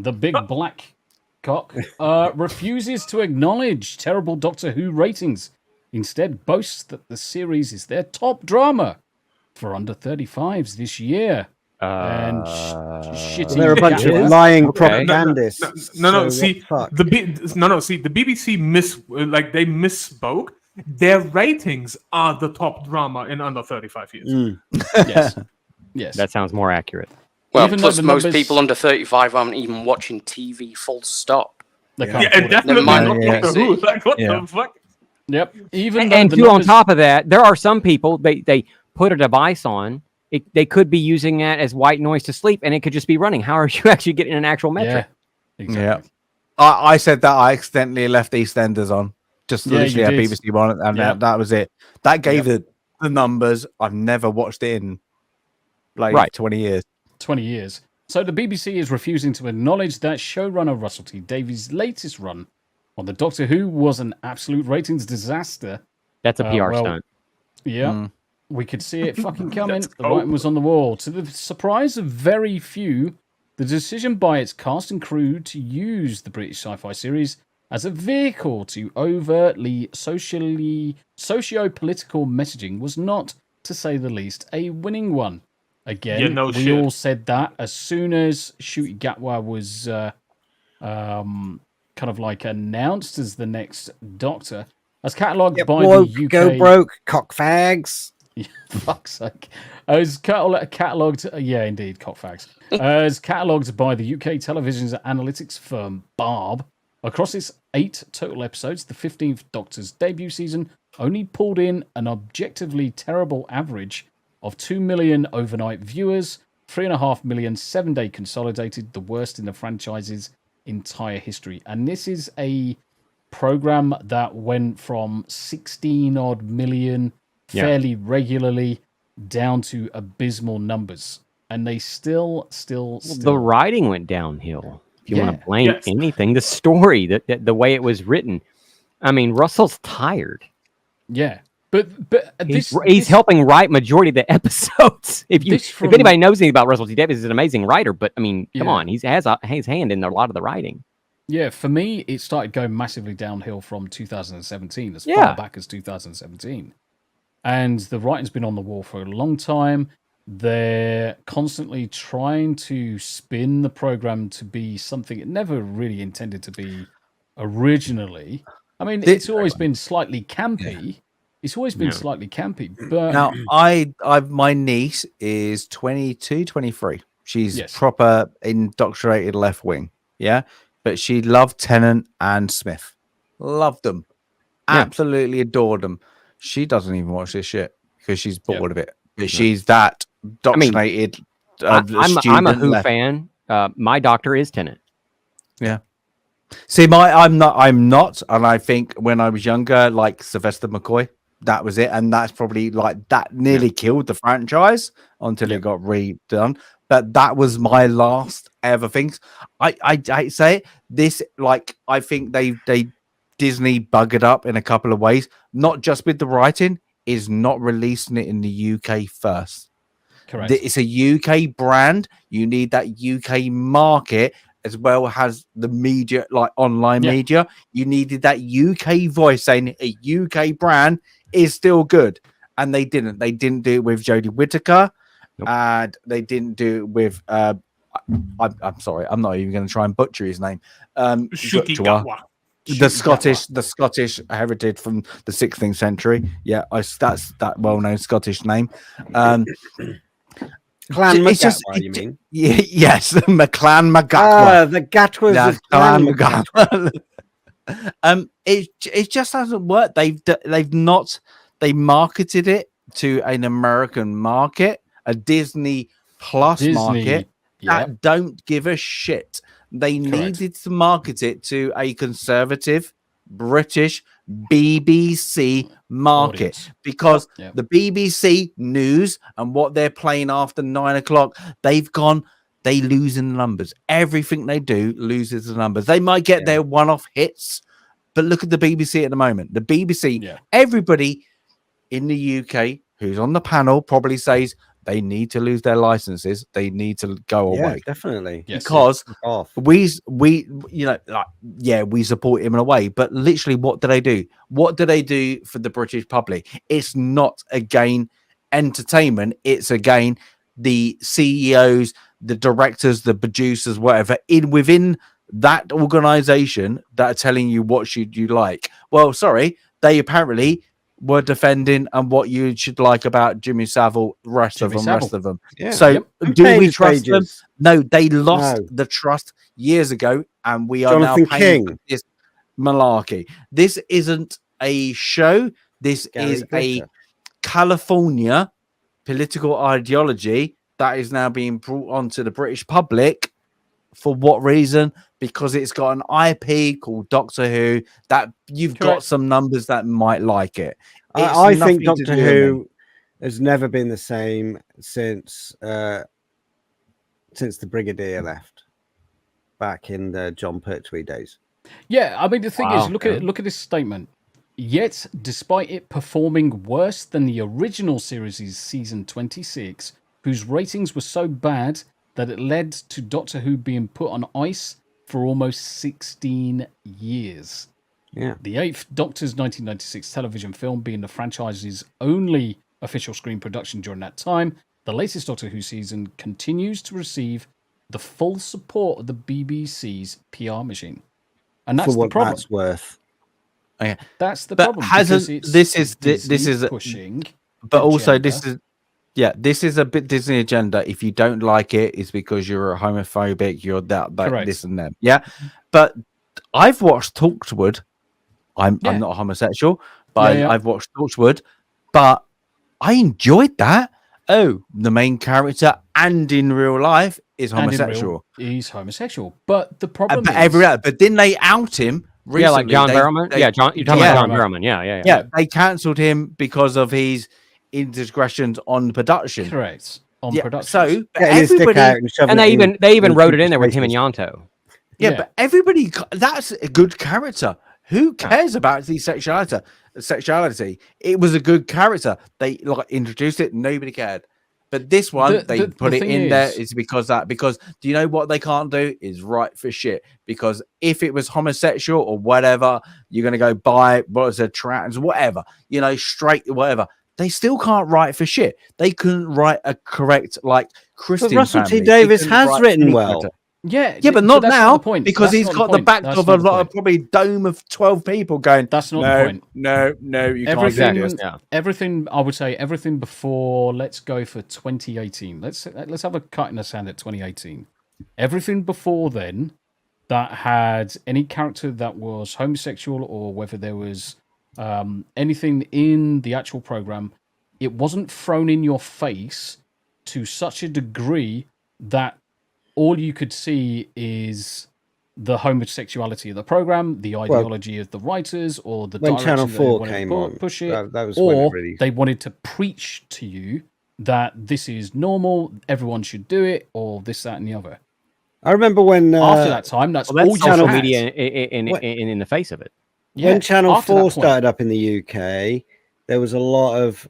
the big black cock, refuses to acknowledge terrible Doctor Who ratings. Instead, boasts that the series is their top drama for under 35s this year. And shitty. They're a bunch of lying propagandists. No. See, the BBC they misspoke. Their ratings are the top drama in under 35 years. Yes. That sounds more accurate. Well, plus most people under 35 aren't even watching TV. Full stop. Definitely not Doctor Who. Like, what the fuck? Yep. And on top of that, there are some people they put a device on. They could be using that as white noise to sleep, and it could just be running. How are you actually getting an actual metric? Yeah, exactly. I said that I accidentally left EastEnders on. Just literally a BBC one, and that was it. That gave the numbers. I've never watched it in 20 years. 20 years. So the BBC is refusing to acknowledge that showrunner Russell T Davies' latest run on the Doctor Who was an absolute ratings disaster. That's a PR stunt. Yeah. We could see it fucking coming. The writing was on the wall. To the surprise of very few, the decision by its cast and crew to use the British sci-fi series as a vehicle to overtly socio-political messaging was not, to say the least, a winning one. Again, we all said that as soon as Ncuti Gatwa was kind of like announced as the next Doctor, as catalogued by the UK... Go broke, cockfags. Fuck's sake. As catalogued... Yeah, indeed, cockfags. As catalogued by the UK television's analytics firm Barb, across its 8 total episodes, the 15th Doctor's debut season only pulled in an objectively terrible average of 2 million overnight viewers, 3.5 million 7-day consolidated, the worst in the franchise's entire history. And this is a program that went from 16-odd million fairly regularly down to abysmal numbers. And they still... The writing went downhill. If you want to blame anything, the story, the way it was written. I mean, Russell's tired. Yeah. But he's helping write majority of the episodes. If anybody knows anything about Russell T Davies, he's an amazing writer. But I mean, come on, he has his hand in a lot of the writing. Yeah, for me, it started going massively downhill from 2017, as far back as 2017. And the writing's been on the wall for a long time. They're constantly trying to spin the program to be something it never really intended to be originally. I mean, it's always been slightly campy. Yeah. It's always been slightly campy. But now, my niece is 22, 23. She's proper indoctrinated left wing. Yeah. But she loved Tennant and Smith. Loved them. Absolutely adored them. She doesn't even watch this shit because she's bored of it. But she's that indoctrinated. I'm a Who fan. My doctor is Tennant. Yeah. See, I'm not. And I think when I was younger, like Sylvester McCoy, that was it. And that's probably like that nearly killed the franchise until it got redone. But that was my last ever things. I say this, like, I think they Disney buggered up in a couple of ways, not just with the writing, is not releasing it in the UK first. Correct. It's a UK brand. You need that UK market as well as the media, like online media. You needed that UK voice saying a UK brand is still good. And they didn't. They didn't do it with Jodie Whittaker. And they didn't do it with I'm sorry, I'm not even going to try and butcher his name. The Scottish heritage from the 16th century. Yeah, that's that well-known Scottish name. Clan McGatwa, you mean? Yes, McClan McGatwa. The Gatwas of Clan McGatwa. It just hasn't worked. They marketed it to an American market, a Disney Plus market that don't give a shit. They needed to market it to a conservative British BBC market because the BBC news and what they're playing after 9 o'clock, they lose in the numbers. Everything they do loses the numbers. They might get their one-off hits, but look at the BBC at the moment. The BBC, everybody in the UK who's on the panel probably says they need to lose their licenses. They need to go away. Definitely. Yes, Because Off. we we support him in a way, but literally what do they do? What do they do for the British public? It's not again entertainment, it's again the CEOs, the directors, the producers, whatever within that organization that are telling you what should you like. Well, sorry, they apparently were defending and what you should like about Jimmy Savile, rest of them. Yeah. So And do paying we his trust them? wages. No, they lost No. the trust years ago, and we are Jonathan now paying for King. this malarkey. This isn't a show. This Gary is a Glitter. California political ideology that is now being brought onto the British public. For what reason? Because it's got an IP called Doctor Who that you've got some numbers that might like it. I think nothing to Doctor do with me. Who has never been the same since the Brigadier left back in the John Pertwee days. Yeah, I mean the thing Wow. is, look at this statement. Yet, despite it performing worse than the original series' season 26, whose ratings were so bad that it led to Doctor Who being put on ice for almost 16 years. Yeah. The Eighth Doctor's 1996 television film being the franchise's only official screen production during that time, the latest Doctor Who season continues to receive the full support of the BBC's PR machine. And that's For what the problem. that's worth. Okay. That's the But problem. hasn't because it's this is Disney pushing, but also agenda. this is a bit Disney agenda. If you don't like it, it's because you're a homophobic, you're that Correct. this and that. Yeah. But I've watched Torchwood. I'm not homosexual, but I've watched Torchwood, but I enjoyed that. Oh, the main character and in real life is homosexual. He's homosexual. But the problem but didn't they out him recently? Yeah, like John Barrowman. You're talking about John Barrowman. Yeah. They cancelled him because of his indiscretions on production. Correct. On production. So Getting his dick out and shoving And it they even in wrote it in there with people's him and faces. Yanto. Yeah, but everybody, that's a good character. Who cares about the sexuality? It was a good character. They introduced it, nobody cared. But this one, they put it in there is because do you know what they can't do is write for shit. Because if it was homosexual or whatever, you're gonna go buy trans, whatever, straight, whatever. They still can't write for shit. They couldn't write a correct Christian. But Russell family. T Davis They couldn't has write written any well. character. Yeah, but not that's now the point. because That's he's not got the the back point. of That's a not the lot of point. probably dome of 12 people going. That's not the point. No, you can't do this. Everything I would say, everything before. Let's go for 2018. Let's have a cut in the sand at 2018. Everything before then that had any character that was homosexual or whether there was anything in the actual program, it wasn't thrown in your face to such a degree that all you could see is the homosexuality of the program, the ideology of the writers, or the when direction Channel that they 4 wanted came to on, push it, that was when or it really... they wanted to preach to you that this is normal, everyone should do it, or this, that, and the other. I remember when after that time, that's all you social had. media in the face of it. When Channel after that 4 point. started up in the UK, there was a lot of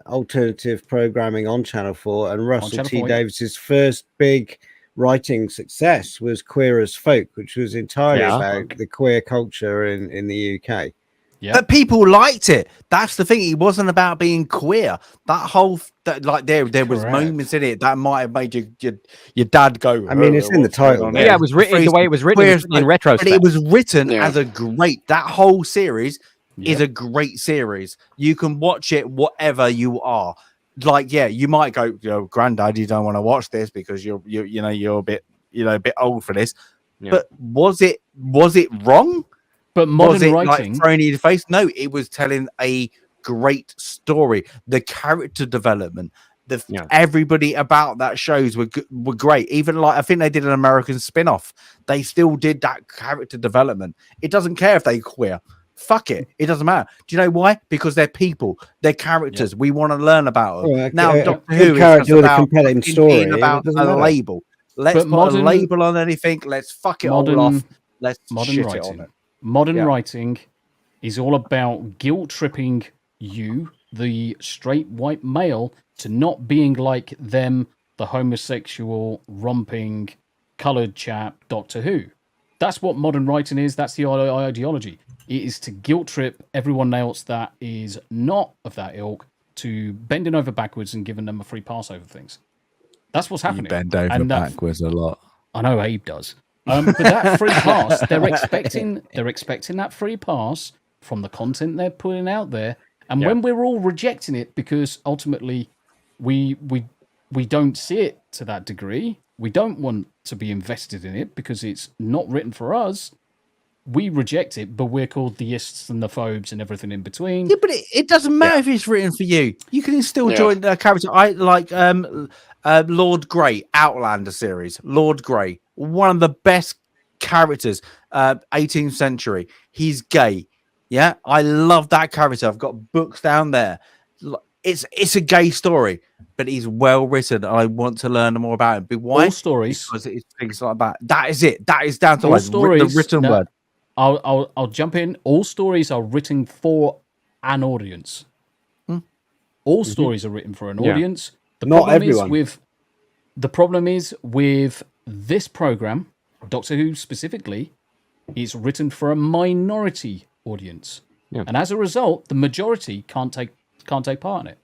alternative programming on Channel 4, and Russell Channel T 4, yeah. Davis's first big writing success was Queer as Folk, which was entirely about the queer culture in the UK. Yeah. But people liked it. That's the thing. It wasn't about being queer. That whole there was Correct. moments in it that might have made your dad go. I mean, it's in the title. Yeah, it was written the way it was written in retrospect. But it was written as a great. That whole series is a great series. You can watch it whatever you are. You might go, Granddad, you don't want to watch this because you're a bit old for this. Yeah. But was it wrong? But modern was it writing, throwing you in the face? No, it was telling a great story. The character development, everybody about that shows were great. Even I think they did an American spin-off. They still did that character development. It doesn't care if they're queer. Fuck it. It doesn't matter. Do you know why? Because they're people. They're characters. We want to learn about them. Well, now, Doctor Who is character with a about compelling story. about a label. Let's put a label on anything. Let's fuck it all off. Let's shit it on it. Modern writing is all about guilt tripping you the straight white male to not being like them, the homosexual, romping, coloured chap, Doctor Who. That's what modern writing is. That's the ideology. It is to guilt trip everyone else that is not of that ilk to bending over backwards and giving them a free pass over things. That's what's happening. You bend over backwards a lot. I know Abe does. But that free pass, they're expecting that free pass from the content they're putting out there. And when we're all rejecting it because ultimately we don't see it to that degree, we don't want to be invested in it because it's not written for us. We reject it, but we're called theists and the phobes and everything in between. Yeah, but it doesn't matter if it's written for you. You can still join a character. I like Lord Grey, Outlander series. Lord Grey, one of the best characters, 18th century. He's gay. Yeah, I love that character. I've got books down there. It's a gay story, but he's well written. I want to learn more about him. But why? All stories, because it's things like that. That is it. That is down to all like stories, the written word. I'll jump in. All stories are written for an audience. All stories are written for an audience. Not everyone. The problem is with this program, Doctor Who specifically, it's written for a minority audience, and as a result, the majority can't take part in it.